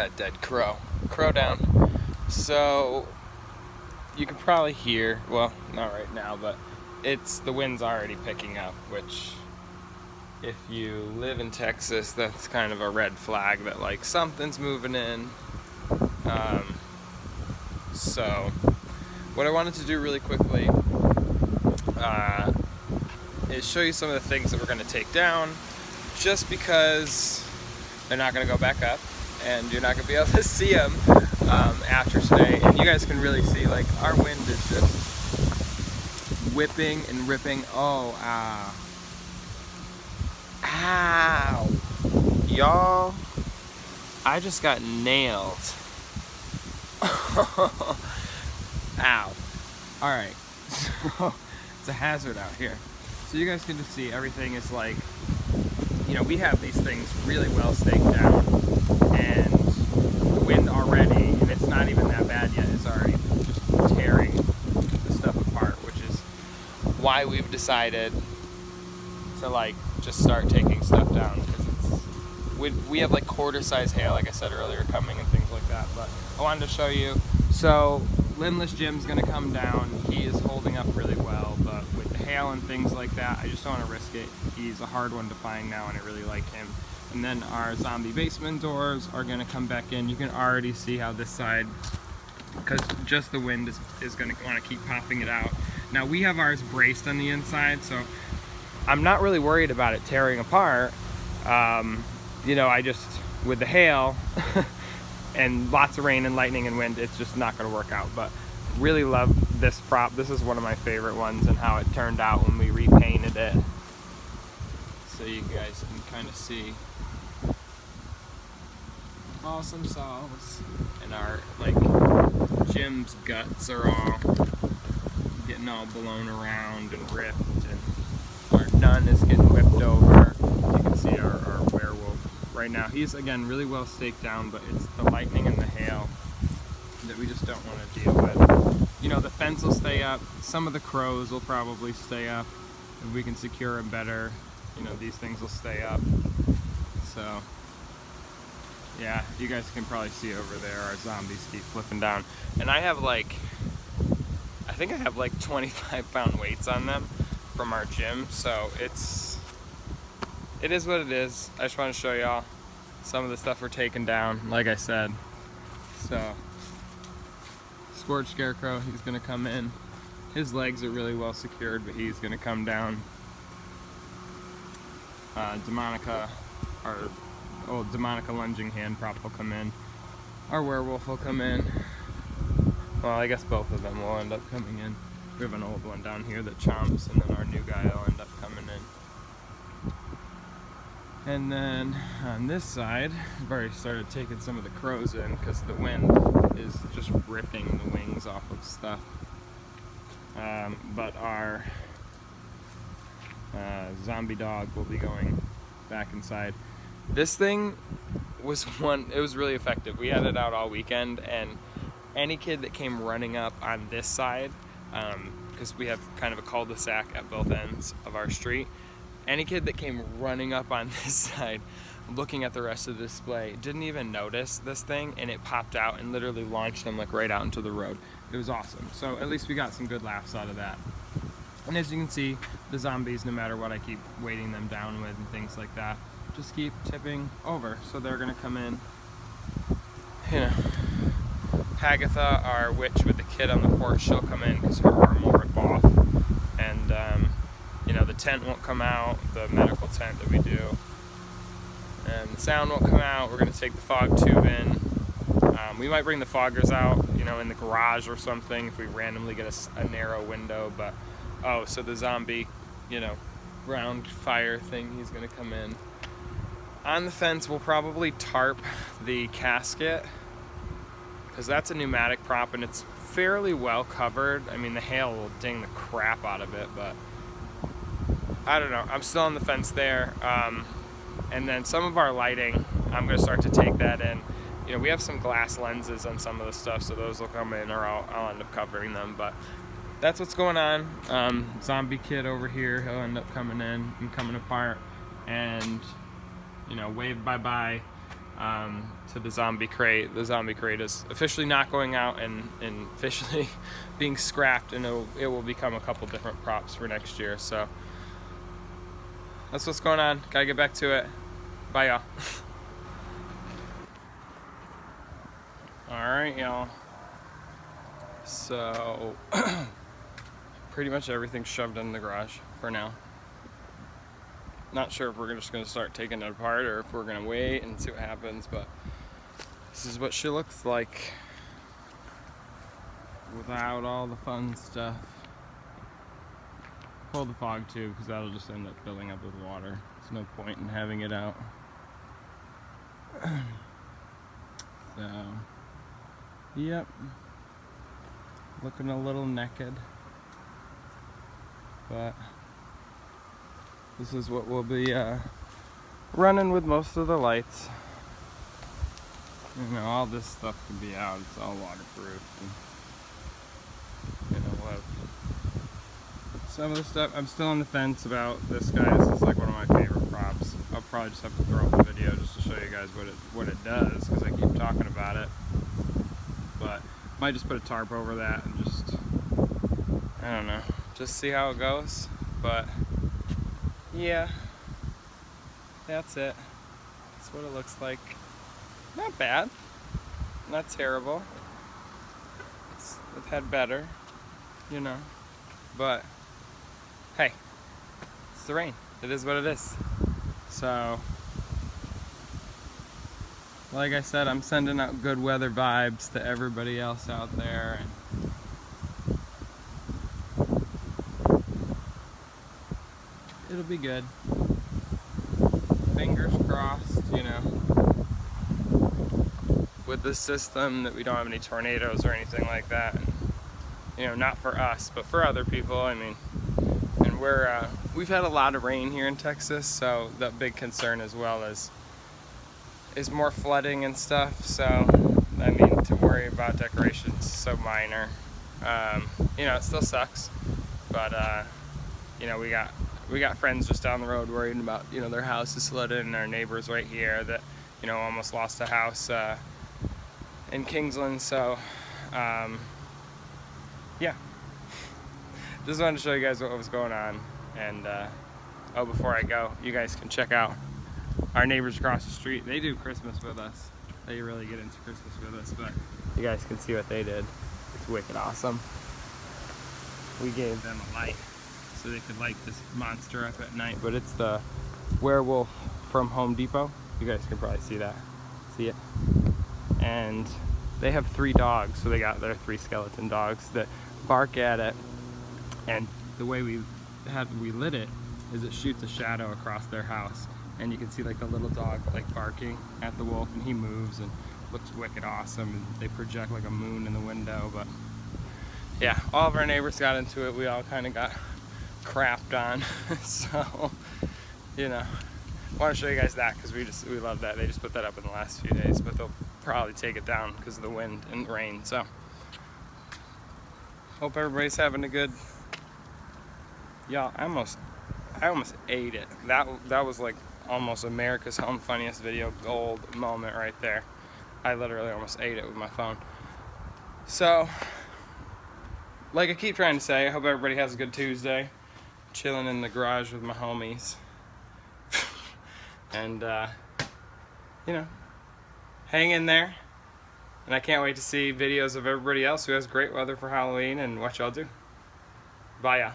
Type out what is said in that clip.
got a dead crow down. So you can probably hear, well, not right now, but the wind's already picking up, which if you live in Texas, that's kind of a red flag that like something's moving in. So what I wanted to do really quickly is show you some of the things that we're going to take down, just because they're not going to go back up and you're not going to be able to see them after today. And you guys can really see, like, our wind is just whipping and ripping. Oh, ow. Y'all, I just got nailed. Ow. Alright, so it's a hazard out here. So you guys can just see everything is like, you know, we have these things really well staked down, and the wind already, and it's not even that bad yet, is already just tearing the stuff apart, which is why we've decided to like just start taking stuff down, because we have like quarter-size hail, like I said earlier, coming and things like that. But I wanted to show you. So Limbless Jim's gonna come down. He is holding up really well, but with the hail and things like that, I just don't want to risk it. He's a hard one to find now, and I really like him. And then our zombie basement doors are gonna come back in. You can already see how this side, because just the wind is gonna want to keep popping it out. Now we have ours braced on the inside, so I'm not really worried about it tearing apart. You know, I just, with the hail and lots of rain and lightning and wind, it's just not going to work out. But really love this prop. This is one of my favorite ones, and how it turned out when we repainted it. So you guys can kind of see awesome sauce. And our, like, Jim's guts are all getting all blown around and ripped, and our nun is getting whipped over. You can see our werewolf right now. He's, again, really well staked down, but it's the lightning and the hail that we just don't want to deal with. You know, the fence will stay up. Some of the crows will probably stay up. If we can secure them better, you know, these things will stay up. So, yeah, you guys can probably see over there our zombies keep flipping down. And I have like, I think I have like 25-pound weights on them from our gym, so it is what it is. I just want to show y'all some of the stuff we're taking down, like I said. So, Scorched Scarecrow, he's going to come in. His legs are really well secured, but he's going to come down. Demonica, our old Demonica lunging hand prop will come in. Our werewolf will come in. Well, I guess both of them will end up coming in. We have an old one down here that chomps, and then our new guy will end up coming in. And then on this side, I've already started taking some of the crows in, because the wind is just ripping the wings off of stuff. But our zombie dog will be going back inside. This thing was it was really effective. We had it out all weekend, and any kid that came running up on this side, because we have kind of a cul-de-sac at both ends of our street, any kid that came running up on this side looking at the rest of the display didn't even notice this thing, and it popped out and literally launched them like right out into the road. It was awesome. So at least we got some good laughs out of that. And as you can see, the zombies, no matter what I keep weighting them down with and things like that, just keep tipping over. So they're gonna come in, you know. Hagatha, our witch with the kid on the porch, she'll come in because her arm will rip off. And, you know, the tent won't come out, the medical tent that we do. And the sound won't come out. We're going to take the fog tube in. We might bring the foggers out, you know, in the garage or something if we randomly get a narrow window. But, oh, so the zombie, you know, round fire thing, he's going to come in. On the fence, we'll probably tarp the casket, because that's a pneumatic prop and it's fairly well covered. I mean, the hail will ding the crap out of it, but I don't know. I'm still on the fence there. And then some of our lighting, I'm going to start to take that in. You know, we have some glass lenses on some of the stuff, so those will come in, or I'll end up covering them. But that's what's going on. Zombie kid over here, he'll end up coming in and coming apart, and, you know, wave bye-bye to the zombie crate. The zombie crate is officially not going out and officially being scrapped, and it will become a couple different props for next year. So that's what's going on. Gotta get back to it. Bye, y'all. Alright, y'all. So pretty much everything's shoved in the garage for now. Not sure if we're just going to start taking it apart or if we're going to wait and see what happens, but this is what she looks like without all the fun stuff. Pull the fog tube because that'll just end up filling up with water. There's no point in having it out. So, yep. Looking a little naked. But this is what we'll be running with most of the lights. You know, all this stuff can be out. It's all waterproof. And, you know, we'll have some of the stuff. I'm still on the fence about this guy. This is like one of my favorite props. I'll probably just have to throw up a video just to show you guys what it does, because I keep talking about it. But might just put a tarp over that and just, I don't know, just see how it goes. But yeah, that's it. That's what it looks like. Not bad, not terrible. I've had better, you know, but hey, it's the rain. It is what it is. So, like I said, I'm sending out good weather vibes to everybody else out there. And it'll be good. Fingers crossed, you know, with this system, that we don't have any tornadoes or anything like that. And, you know, not for us, but for other people. I mean, and we've had a lot of rain here in Texas, so the big concern as well is more flooding and stuff. So, I mean, to worry about decorations is so minor. You know, it still sucks, but you know, we got friends just down the road worrying about, you know, their house is flooded, and our neighbors right here that, you know, almost lost a house in Kingsland. So yeah, just wanted to show you guys what was going on. And oh, before I go, you guys can check out our neighbors across the street. They do Christmas with us. They really get into Christmas with us, but you guys can see what they did. It's wicked awesome. We gave them a light so they could light this monster up at night, but it's the werewolf from Home Depot. You guys can probably see that. See it? And they have 3 dogs, so they got their 3 skeleton dogs that bark at it. And the way we lit it is it shoots a shadow across their house, and you can see like the little dog like barking at the wolf, and he moves and looks wicked awesome. And they project like a moon in the window. But yeah, all of our neighbors got into it. We all kind of got crapped on. So, you know, I want to show you guys that because we love that. They just put that up in the last few days, but they'll probably take it down because of the wind and rain. So hope everybody's having a good. Y'all, I almost ate it. That was like almost America's Home Funniest Video gold moment right there. I literally almost ate it with my phone. So, like I keep trying to say, I hope everybody has a good Tuesday. Chilling in the garage with my homies. And, you know, hang in there. And I can't wait to see videos of everybody else who has great weather for Halloween and what y'all do. Bye, y'all.